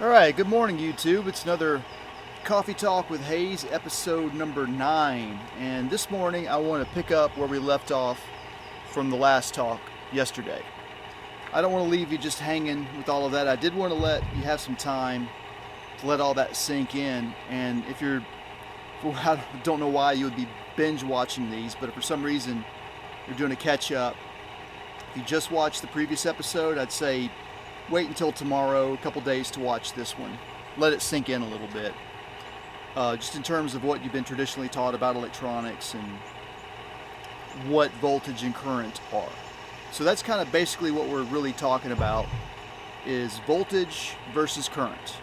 Alright, good morning YouTube. It's another Coffee Talk with Haze, episode number 9. And this morning I want to pick up where we left off from the last talk yesterday. I don't want to leave you just hanging with all of that. I did want to let you have some time to let all that sink in. And if you're, I don't know why you would be binge watching these, but if for some reason you're doing a catch up, if you just watched the previous episode, I'd say wait until tomorrow, a couple days to watch this one. Let it sink in a little bit. Just in terms of what you've been traditionally taught about electronics and what voltage and current are. So that's kind of basically what we're really talking about, is voltage versus current.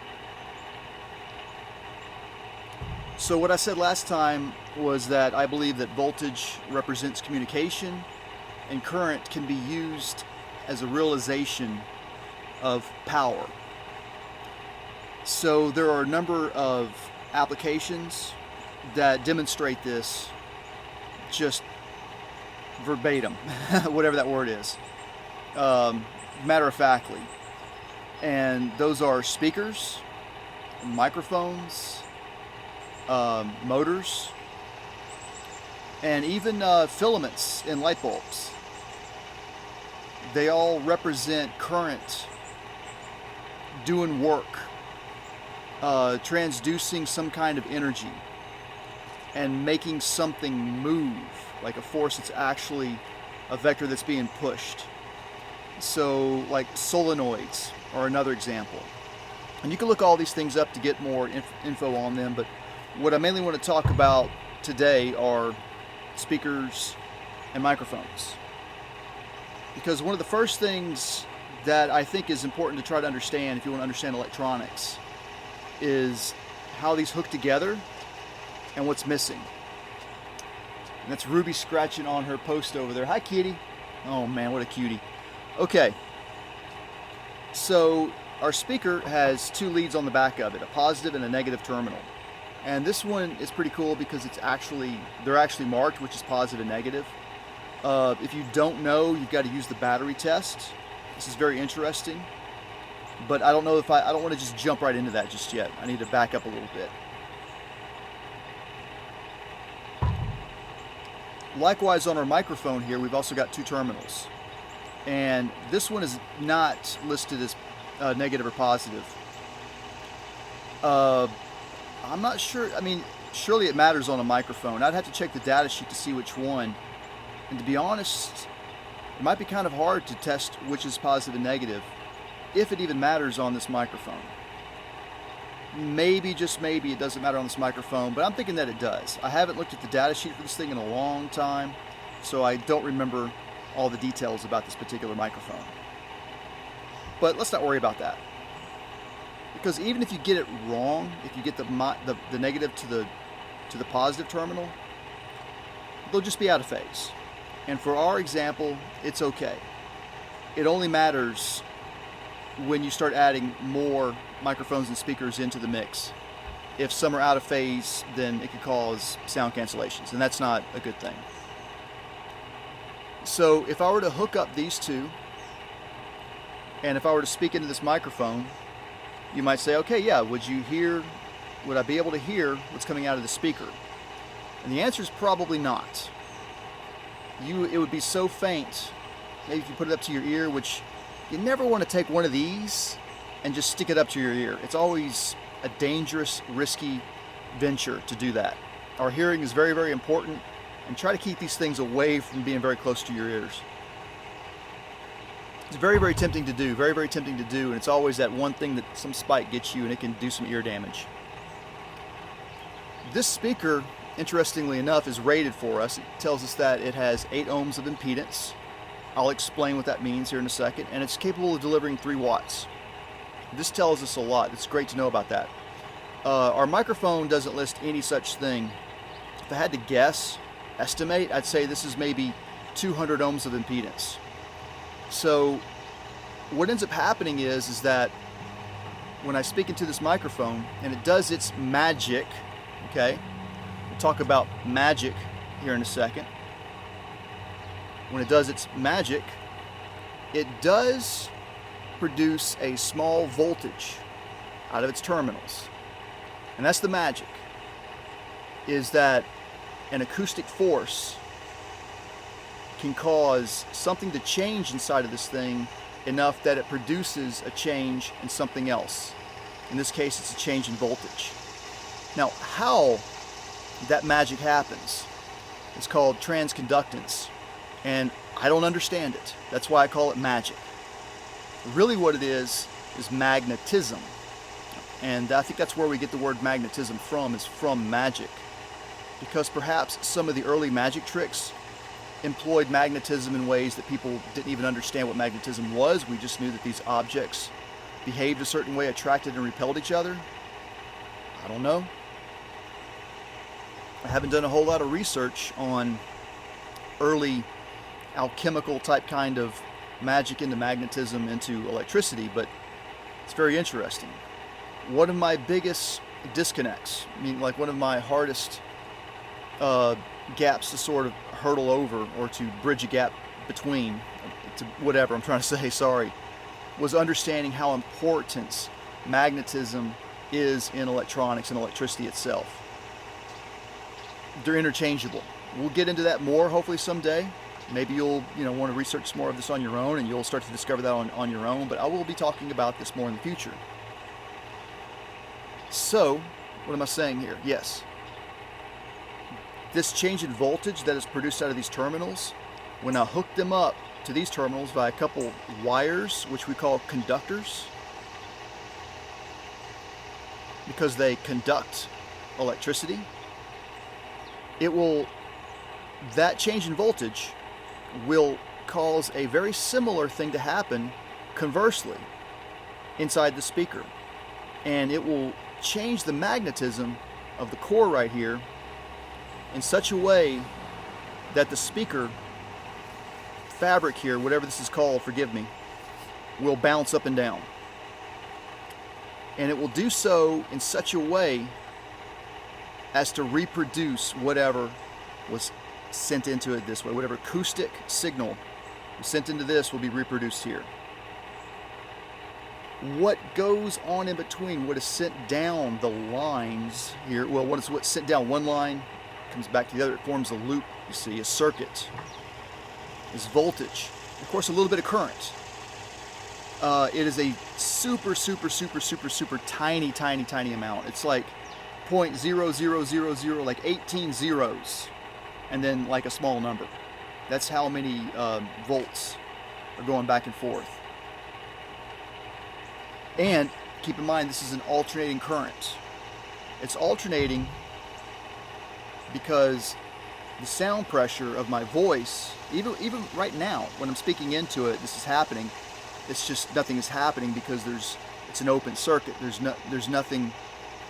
So what I said last time was that I believe that voltage represents communication and current can be used as a realization of power. So there are a number of applications that demonstrate this just verbatim, whatever that word is, matter of factly. And those are speakers, microphones, motors, and even filaments in light bulbs. They all represent current doing work, transducing some kind of energy and making something move, like a force that's actually a vector that's being pushed. So like solenoids are another example. And you can look all these things up to get more info on them, but what I mainly want to talk about today are speakers and microphones. Because one of the first things that I think is important to try to understand if you want to understand electronics is how these hook together and what's missing. And that's Ruby scratching on her post over there. Hi, kitty. Oh man, what a cutie. Okay, so our speaker has two leads on the back of it, a positive and a negative terminal. And this one is pretty cool because they're actually marked, which is positive and negative. If you don't know, you've got to use the battery test. This is very interesting, but I don't know if I don't want to just jump right into that just yet. I need to back up a little bit. Likewise, on our microphone here, we've also got two terminals, and this one is not listed as negative or positive. I'm not sure. I mean, surely it matters on a microphone. I'd have to check the data sheet to see which one. And to be honest, it might be kind of hard to test which is positive and negative, if it even matters on this microphone. Maybe, just maybe, it doesn't matter on this microphone, but I'm thinking that it does. I haven't looked at the data sheet for this thing in a long time, so I don't remember all the details about this particular microphone. But let's not worry about that. Because even if you get it wrong, if you get the negative to the positive terminal, they'll just be out of phase. And for our example, it's okay. It only matters when you start adding more microphones and speakers into the mix. If some are out of phase, then it could cause sound cancellations, and that's not a good thing. So if I were to hook up these two, and if I were to speak into this microphone, you might say, okay, yeah, would I be able to hear what's coming out of the speaker? And the answer is probably not. It would be so faint, maybe if you put it up to your ear, which you never want to take one of these and just stick it up to your ear. It's always a dangerous, risky venture to do that. Our hearing is very, very important, and try to keep these things away from being very close to your ears. It's very, very tempting to do, very, very tempting to do, and it's always that one thing that some spike gets you and it can do some ear damage. This speaker, interestingly enough, is rated for us. It tells us that it has 8 ohms of impedance. I'll explain what that means here in a second. And it's capable of delivering 3 watts. This tells us a lot. It's great to know about that. Our microphone doesn't list any such thing. If I had to estimate, I'd say this is maybe 200 ohms of impedance. So what ends up happening is that when I speak into this microphone and it does its magic, okay? We'll talk about magic here in a second. When it does its magic, it does produce a small voltage out of its terminals. And that's the magic, is that an acoustic force can cause something to change inside of this thing enough that it produces a change in something else. In this case, it's a change in voltage. Now, how that magic happens is called transconductance, and I don't understand it. That's why I call it magic. Really what it is magnetism. And I think that's where we get the word magnetism from, is from magic. Because perhaps some of the early magic tricks employed magnetism in ways that people didn't even understand what magnetism was. We just knew that these objects behaved a certain way, attracted and repelled each other. I don't know. I haven't done a whole lot of research on early alchemical type kind of magic into magnetism into electricity, but it's very interesting. One of my biggest disconnects, I mean, like one of my hardest gaps to sort of hurdle over, or to bridge a gap between, to whatever I'm trying to say, sorry, was understanding how important magnetism is in electronics and electricity itself. They're interchangeable. We'll get into that more hopefully someday. Maybe you'll want to research more of this on your own, and you'll start to discover that on your own, but I will be talking about this more in the future. So, what am I saying here? Yes. This change in voltage that is produced out of these terminals, when I hook them up to these terminals by a couple wires, which we call conductors, because they conduct electricity, that change in voltage will cause a very similar thing to happen conversely inside the speaker. And it will change the magnetism of the core right here in such a way that the speaker fabric here, whatever this is called, forgive me, will bounce up and down. And it will do so in such a way as to reproduce whatever was sent into it this way. Whatever acoustic signal was sent into this will be reproduced here. What goes on in between, what is sent down the lines here, well, what's sent down one line comes back to the other, it forms a loop, you see, a circuit, is voltage. Of course, a little bit of current. It is a super tiny amount. It's like 0.0000, like 18 zeros, and then like a small number. That's how many volts are going back and forth. And keep in mind, this is an alternating current. It's alternating because the sound pressure of my voice, even right now when I'm speaking into it, this is happening. It's just nothing is happening because it's an open circuit. There's nothing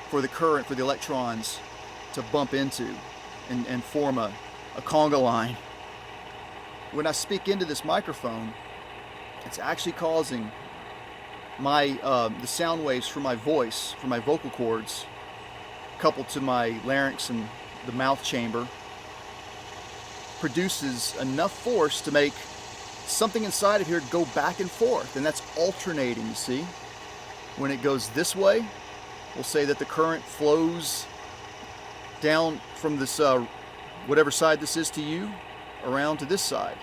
for the current, for the electrons to bump into and form a conga line. When I speak into this microphone, it's actually causing the sound waves from my voice, from my vocal cords, coupled to my larynx and the mouth chamber, produces enough force to make something inside of here go back and forth, and that's alternating, you see. When it goes this way, we'll say that the current flows down from this, whatever side this is to you, around to this side.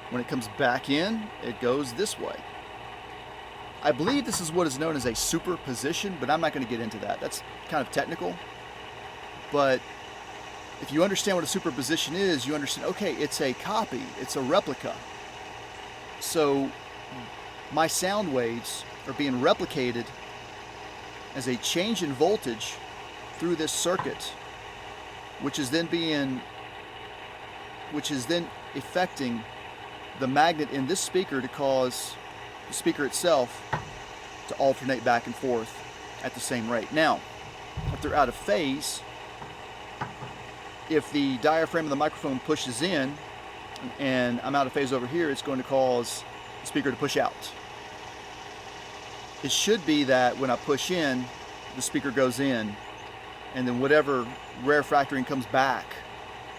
When it comes back in, it goes this way. I believe this is what is known as a superposition, but I'm not going to get into that. That's kind of technical. But if you understand what a superposition is, you understand, okay, it's a copy, it's a replica. So my sound waves are being replicated as a change in voltage through this circuit, which is then affecting the magnet in this speaker to cause the speaker itself to alternate back and forth at the same rate. Now, if they're out of phase, if the diaphragm of the microphone pushes in and I'm out of phase over here, it's going to cause the speaker to push out. It should be that when I push in, the speaker goes in, and then whatever rarefactoring comes back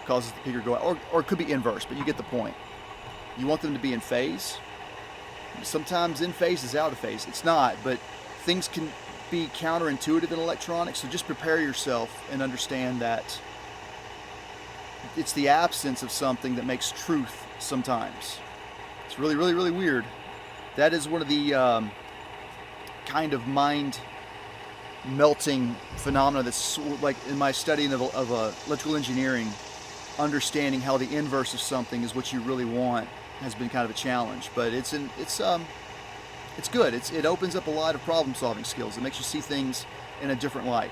causes the speaker to go out. Or it could be inverse, but you get the point. You want them to be in phase. Sometimes in phase is out of phase. It's not, but things can be counterintuitive in electronics, so just prepare yourself and understand that it's the absence of something that makes truth sometimes. It's really, really, really weird. That is one of the kind of mind melting phenomena that's like in my studying of electrical engineering, understanding how the inverse of something is what you really want has been kind of a challenge. But it's good. It opens up a lot of problem solving skills. It makes you see things in a different light.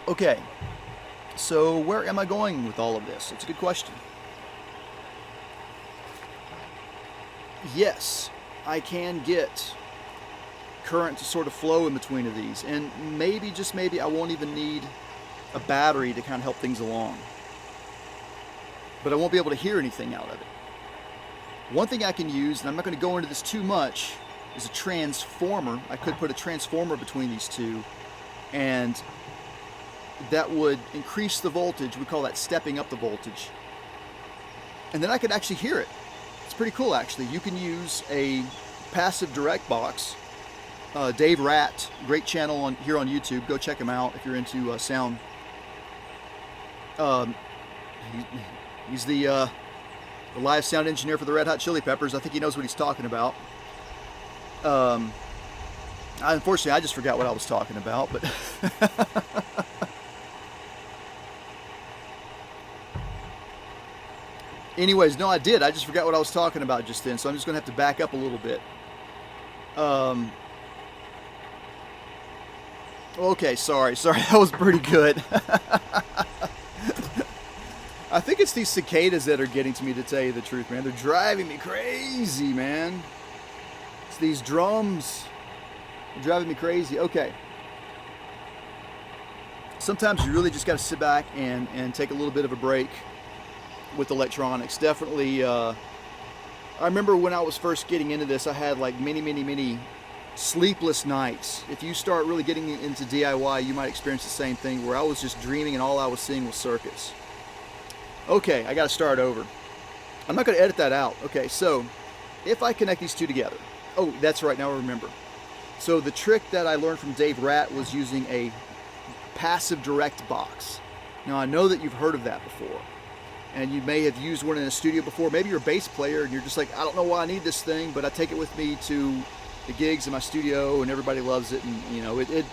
Okay, so where am I going with all of this? It's a good question. Yes, I can get current to sort of flow in between of these, and maybe, just maybe, I won't even need a battery to kind of help things along. But I won't be able to hear anything out of it. One thing I can use, and I'm not going to go into this too much, is a transformer. I could put a transformer between these two, and that would increase the voltage. We call that stepping up the voltage. And then I could actually hear it. It's pretty cool, actually. You can use a passive direct box. Dave Ratt, great channel here on YouTube. Go check him out if you're into sound. He's the live sound engineer for the Red Hot Chili Peppers. I think he knows what he's talking about. Unfortunately, I just forgot what I was talking about, but anyways, no, I did. I just forgot what I was talking about just then, so I'm just going to have to back up a little bit. Okay, sorry, that was pretty good. I think it's these cicadas that are getting to me, to tell you the truth, man. They're driving me crazy, man. It's these drums. They're driving me crazy. Okay. Sometimes you really just got to sit back and take a little bit of a break with electronics. Definitely, I remember when I was first getting into this, I had like many sleepless nights. If you start really getting into DIY, you might experience the same thing, where I was just dreaming and all I was seeing was circuits. Okay, I got to start over. I'm not going to edit that out. Okay, so if I connect these two together. Oh, that's right, now I remember. So the trick that I learned from Dave Ratt was using a passive direct box. Now I know that you've heard of that before, and you may have used one in a studio before. Maybe you're a bass player and you're just like, I don't know why I need this thing, but I take it with me to the gigs in my studio and everybody loves it, and you know, it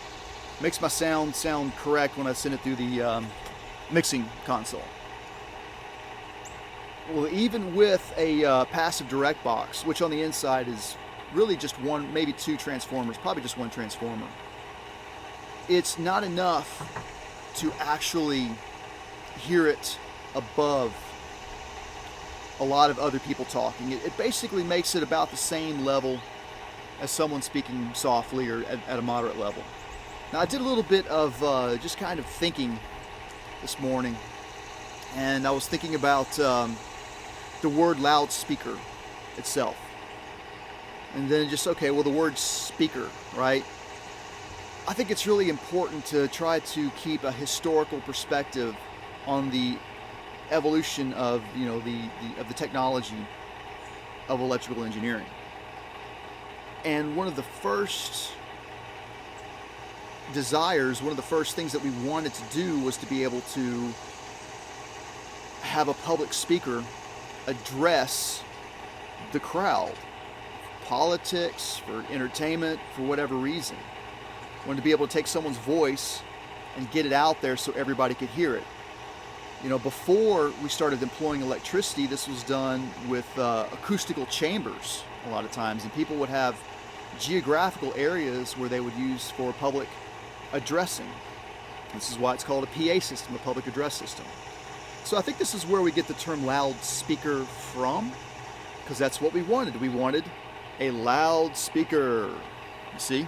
makes my sound correct when I send it through the mixing console. Well, even with a passive direct box, which on the inside is really just one, maybe two transformers, probably just one transformer, it's not enough to actually hear it above a lot of other people talking. It basically makes it about the same level as someone speaking softly or at a moderate level. Now, I did a little bit of just kind of thinking this morning, and I was thinking about the word loudspeaker itself. And then just, okay, well, the word speaker, right? I think it's really important to try to keep a historical perspective on the evolution of, you know, the technology of electrical engineering. And one of the first desires, one of the first things that we wanted to do was to be able to have a public speaker address the crowd. Politics, for entertainment, for whatever reason. Wanted to be able to take someone's voice and get it out there so everybody could hear it. You know, before we started employing electricity, this was done with acoustical chambers a lot of times, and people would have geographical areas where they would use for public addressing. This is why it's called a PA system, a public address system. So I think this is where we get the term loudspeaker from, because that's what we wanted. We wanted a loudspeaker. You see?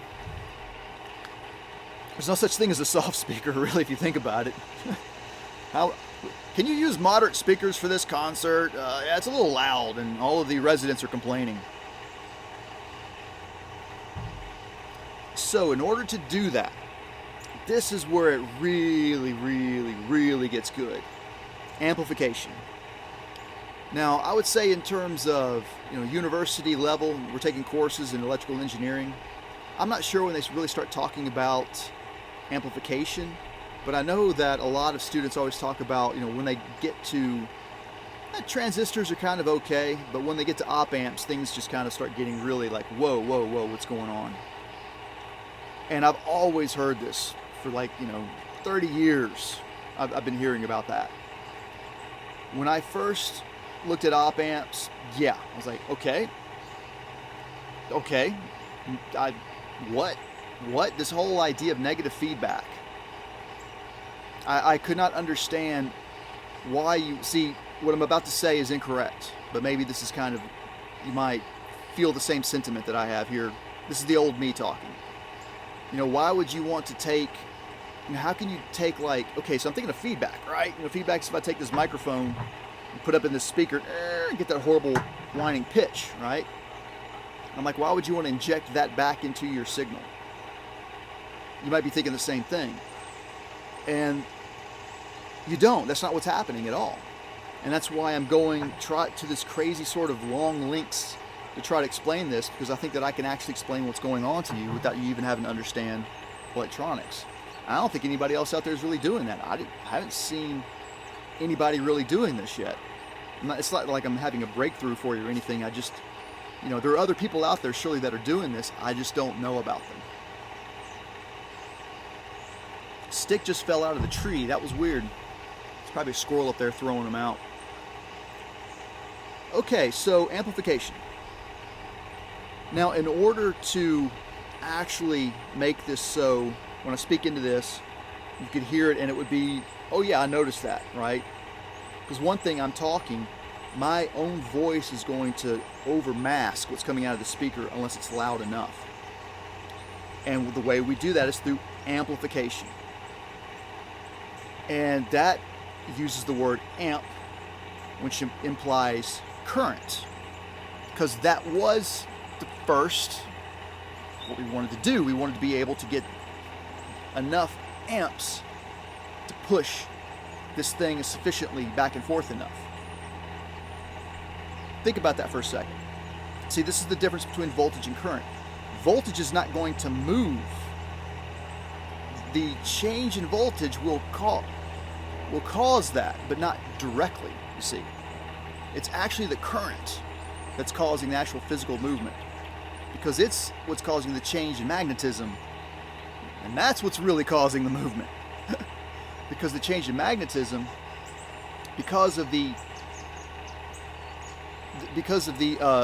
There's no such thing as a soft speaker, really, if you think about it. How can you use moderate speakers for this concert? Yeah, it's a little loud, and all of the residents are complaining. So in order to do that, this is where it really gets good. Amplification. Now, I would say in terms of university level, we're taking courses in electrical engineering. I'm not sure when they really start talking about amplification, but I know that a lot of students always talk about when they get to transistors are kind of okay, but when they get to op amps, things just kind of start getting really like whoa, whoa, whoa, what's going on? And I've always heard this for 30 years. I've been hearing about that. When I first looked at op amps, yeah, I was like, okay, what? This whole idea of negative feedback. I could not understand why what I'm about to say is incorrect, but maybe this is you might feel the same sentiment that I have here. This is the old me talking. Why would you want to take, how can you take okay, so I'm thinking of feedback, right? Feedback is if I take this microphone and put up in this speaker and get that horrible whining pitch, right? I'm like, why would you want to inject that back into your signal? You might be thinking the same thing. And you don't. That's not what's happening at all. And that's why I'm going to this crazy sort of long links to try to explain this, because I think that I can actually explain what's going on to you without you even having to understand electronics. I don't think anybody else out there is really doing that. I haven't seen anybody really doing this yet. It's not like I'm having a breakthrough for you or anything. I just, there are other people out there surely that are doing this. I just don't know about them. Stick just fell out of the tree. That was weird. It's probably a squirrel up there throwing them out. Okay, so amplification. Now, in order to actually make this so when I speak into this, you could hear it and it would be, oh yeah, I noticed that, right? Because one thing, I'm talking, my own voice is going to overmask what's coming out of the speaker unless it's loud enough. And the way we do that is through amplification. And that uses the word amp, which implies current. Because that was the first, what we wanted to do. We wanted to be able to get enough amps to push this thing sufficiently back and forth enough. Think about that for a second. See, this is the difference between voltage and current. Voltage is not going to move. The change in voltage will cause that, but not directly, you see. It's actually the current that's causing the actual physical movement, because it's what's causing the change in magnetism, and that's what's really causing the movement. Because the change in magnetism, because of the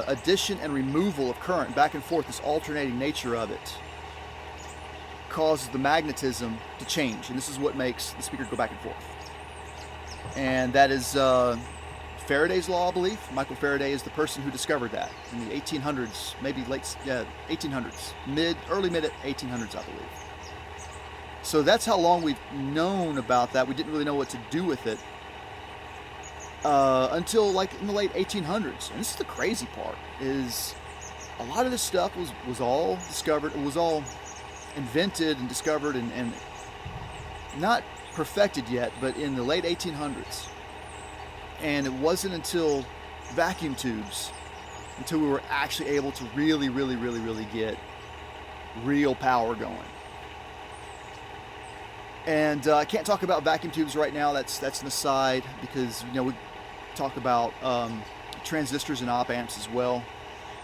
addition and removal of current back and forth, this alternating nature of it causes the magnetism to change, and this is what makes the speaker go back and forth. And that is Faraday's law, I believe. Michael Faraday is the person who discovered that in the 1800s, maybe late 1800s, early mid 1800s, I believe. So that's how long we've known about that. We didn't really know what to do with it until in the late 1800s. And this is the crazy part, is a lot of this stuff was all discovered. It was all invented and discovered and not perfected yet, but in the late 1800s. And it wasn't until vacuum tubes, until we were actually able to really get real power going. And I can't talk about vacuum tubes right now. That's an aside, because we talk about transistors and op amps as well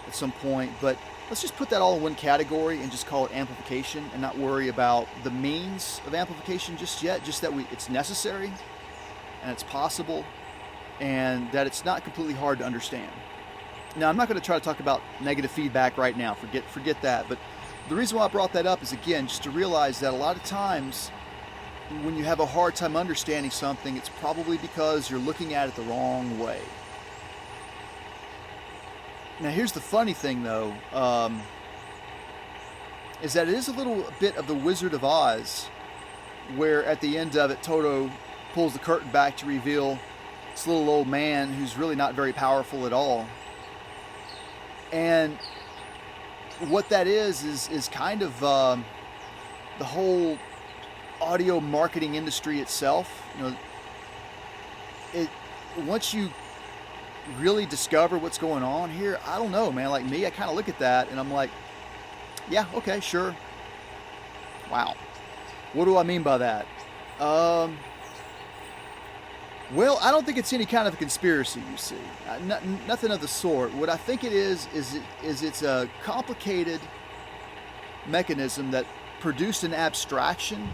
at some point. But let's just put that all in one category and just call it amplification, and not worry about the means of amplification just yet. Just that it's necessary and it's possible, and that it's not completely hard to understand. Now, I'm not going to try to talk about negative feedback right now. Forget that. But the reason why I brought that up is, again, just to realize that a lot of times when you have a hard time understanding something, it's probably because you're looking at it the wrong way. Now, here's the funny thing, though, is that it is a little bit of the Wizard of Oz, where at the end of it, Toto pulls the curtain back to reveal this little old man who's really not very powerful at all. And what that is kind of the whole audio marketing industry itself. Once you really discover what's going on here? I don't know, man. Like me, I kind of look at that and I'm like, yeah, okay, sure. Wow. What do I mean by that? Well, I don't think it's any kind of a conspiracy, you see. Nothing of the sort. What I think it is it's a complicated mechanism that produced an abstraction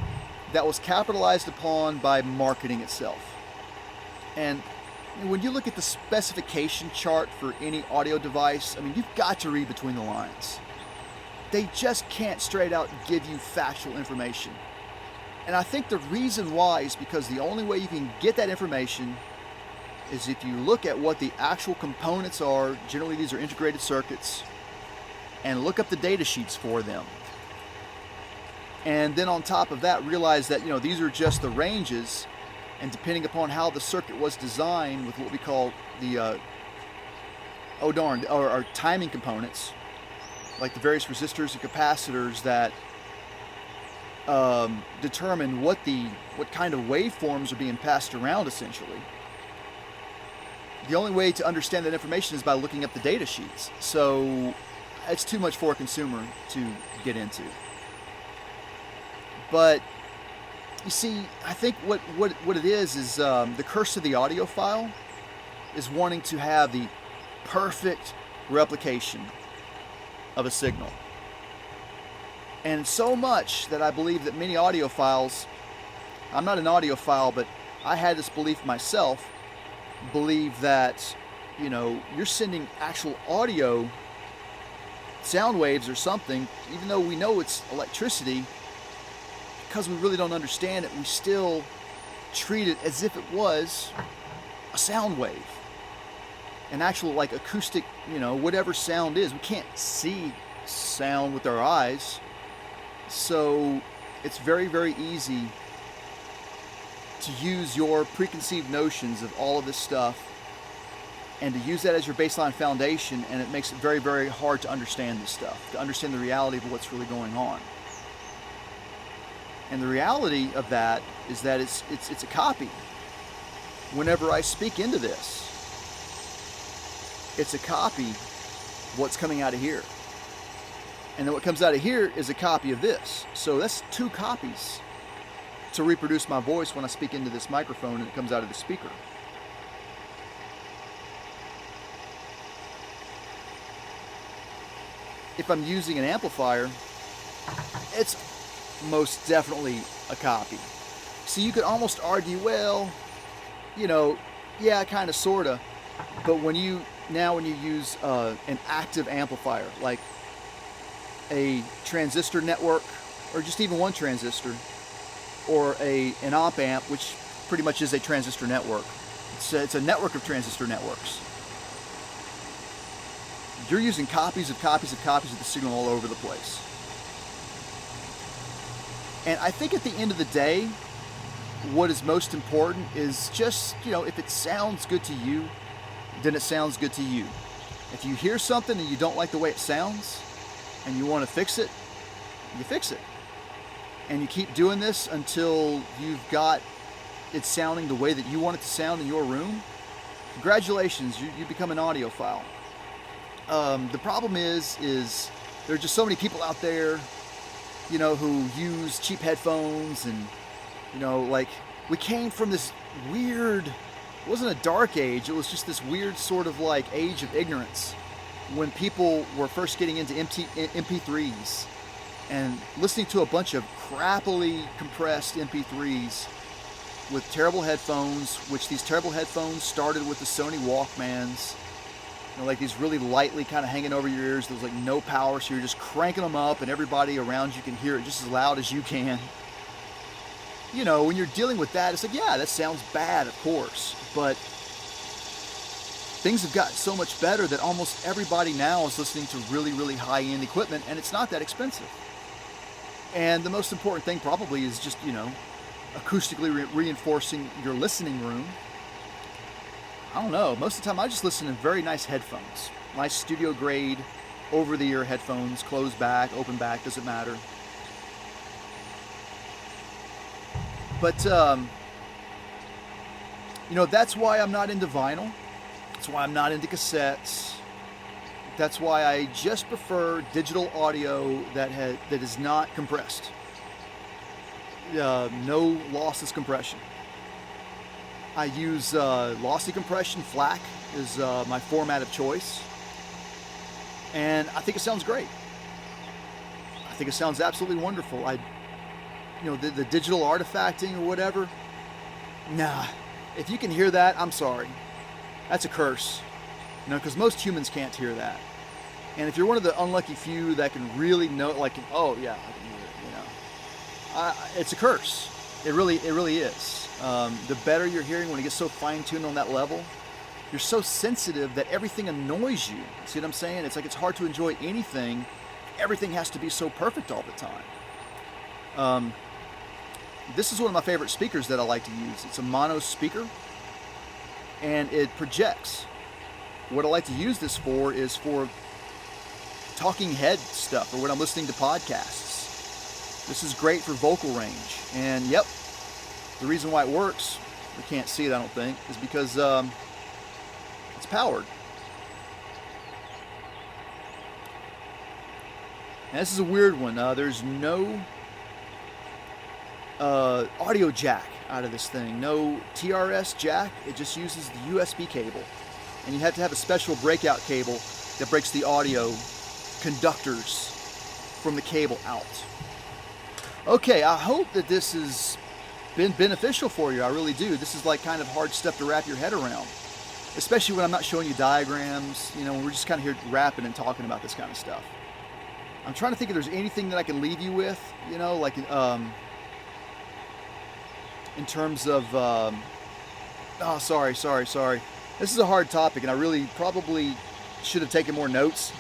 that was capitalized upon by marketing itself. And when you look at the specification chart for any audio device, I mean, you've got to read between the lines. They just can't straight out give you factual information. And I think the reason why is because the only way you can get that information is if you look at what the actual components are. Generally, these are integrated circuits, and look up the data sheets for them. And then on top of that, realize that, these are just the ranges, and depending upon how the circuit was designed with what we call the or timing components, like the various resistors and capacitors that determine what kind of waveforms are being passed around, essentially. The only way to understand that information is by looking up the data sheets. So it's too much for a consumer to get into. But you see, I think what it is the curse of the audiophile is wanting to have the perfect replication of a signal. And so much that I believe that many audiophiles, I'm not an audiophile, but I had this belief myself, believe that, you're sending actual audio sound waves or something, even though we know it's electricity, because we really don't understand it, we still treat it as if it was a sound wave. An actual, like, acoustic, whatever sound is. We can't see sound with our eyes. So it's very, very easy to use your preconceived notions of all of this stuff and to use that as your baseline foundation, and it makes it very, very hard to understand this stuff, to understand the reality of what's really going on. And the reality of that is that it's a copy. Whenever I speak into this, it's a copy of what's coming out of here. And then what comes out of here is a copy of this. So that's two copies to reproduce my voice when I speak into this microphone and it comes out of the speaker. If I'm using an amplifier, it's most definitely a copy. So you could almost argue, well, yeah, kind of, sort of. But when you use an active amplifier, like a transistor network, or just even one transistor, or an op amp, which pretty much is a transistor network. It's a network of transistor networks. You're using copies of copies of copies of the signal all over the place. And I think at the end of the day, what is most important is just, if it sounds good to you, then it sounds good to you. If you hear something and you don't like the way it sounds, and you want to fix it, you fix it. And you keep doing this until you've got it sounding the way that you want it to sound in your room. Congratulations, you become an audiophile. The problem is there are just so many people out there, who use cheap headphones, and, like, we came from this weird, it wasn't a dark age, it was just this weird sort of like age of ignorance when people were first getting into MP3s and listening to a bunch of crappily compressed MP3s with terrible headphones, which these terrible headphones started with the Sony Walkmans, like these really lightly kind of hanging over your ears. There was like no power, so you're just cranking them up and everybody around you can hear it just as loud as you can. When you're dealing with that, it's like, yeah, that sounds bad, of course, but things have gotten so much better that almost everybody now is listening to really, really high-end equipment, and it's not that expensive. And the most important thing probably is just, acoustically reinforcing your listening room. I don't know, most of the time I just listen in very nice headphones. Nice studio grade, over-the-ear headphones, closed back, open back, doesn't matter. But, that's why I'm not into vinyl. That's That's why I'm not into cassettes. That's why I just prefer digital audio that is not compressed. No lossless compression. I use lossy compression. FLAC is my format of choice, and I think it sounds great. I think it sounds absolutely wonderful. The digital artifacting or whatever. Nah, if you can hear that, I'm sorry. That's a curse. Because most humans can't hear that. And if you're one of the unlucky few that can really know, like, oh yeah, I can hear it. It's a curse. It really is. The better you're hearing, when it gets so fine-tuned on that level, you're so sensitive that everything annoys you. See what I'm saying? It's like it's hard to enjoy anything. Everything has to be so perfect all the time. This is one of my favorite speakers that I like to use. It's a mono speaker, and it projects. What I like to use this for is for talking head stuff, or when I'm listening to podcasts. This is great for vocal range. And yep, the reason why it works, we can't see it I don't think, is because it's powered. And this is a weird one. There's no audio jack out of this thing. No TRS jack. It just uses the USB cable. And you have to have a special breakout cable that breaks the audio conductors from the cable out. Okay, I hope that this has been beneficial for you. I really do. This is like kind of hard stuff to wrap your head around, especially when I'm not showing you diagrams. We're just kind of here rapping and talking about this kind of stuff. I'm trying to think if there's anything that I can leave you with, like in terms of sorry. This is a hard topic, and I really probably should have taken more notes.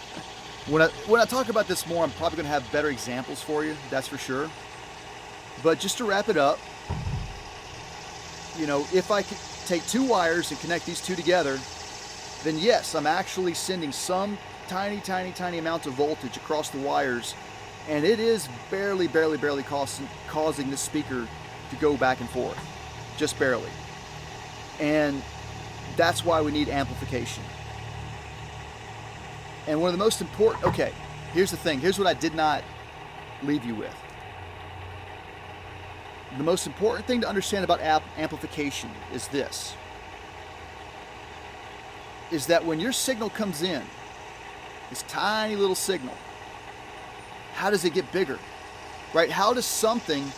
When I talk about this more, I'm probably going to have better examples for you, that's for sure. But just to wrap it up, if I could take two wires and connect these two together, then yes, I'm actually sending some tiny amount of voltage across the wires, and it is barely causing this speaker to go back and forth, just barely. And that's why we need amplification. And one of the most important, okay, here's the thing. Here's what I did not leave you with. The most important thing to understand about amplification is this. Is that when your signal comes in, this tiny little signal, how does it get bigger? Right? How does something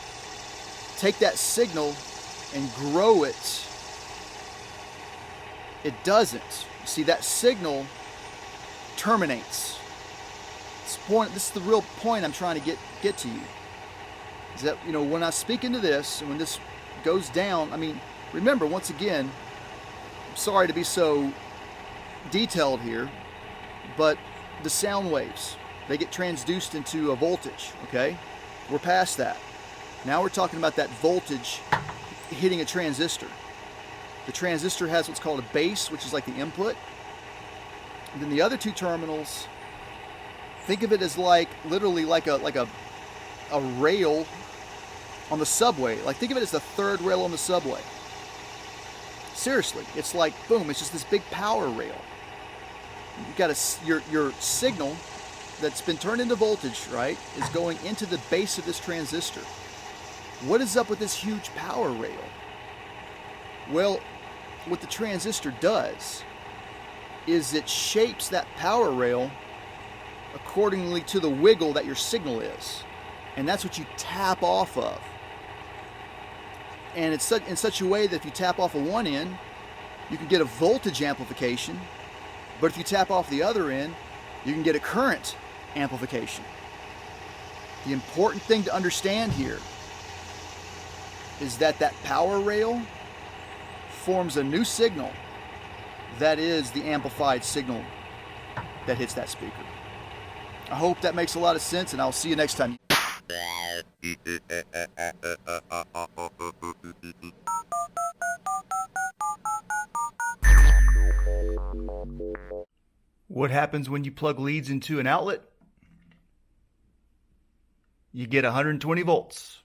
take that signal and grow it? It doesn't. See, that signal terminates. This is the real point I'm trying to get to you. Is that, when I speak into this, and when this goes down, remember, once again, I'm sorry to be so detailed here, but the sound waves, they get transduced into a voltage, okay? We're past that. Now we're talking about that voltage hitting a transistor. The transistor has what's called a base, which is like the input. And then the other two terminals, think of it as literally like a rail on the subway. Like, think of it as the third rail on the subway. Seriously, it's like, boom, it's just this big power rail. You've got your signal that's been turned into voltage, right, is going into the base of this transistor. What is up with this huge power rail? Well, what the transistor does is it shapes that power rail accordingly to the wiggle that your signal is. And that's what you tap off of. And it's in such a way that if you tap off of one end, you can get a voltage amplification. But if you tap off the other end, you can get a current amplification. The important thing to understand here is that power rail forms a new signal that is the amplified signal that hits that speaker. I hope that makes a lot of sense, and I'll see you next time. What happens when you plug leads into an outlet? You get 120 volts.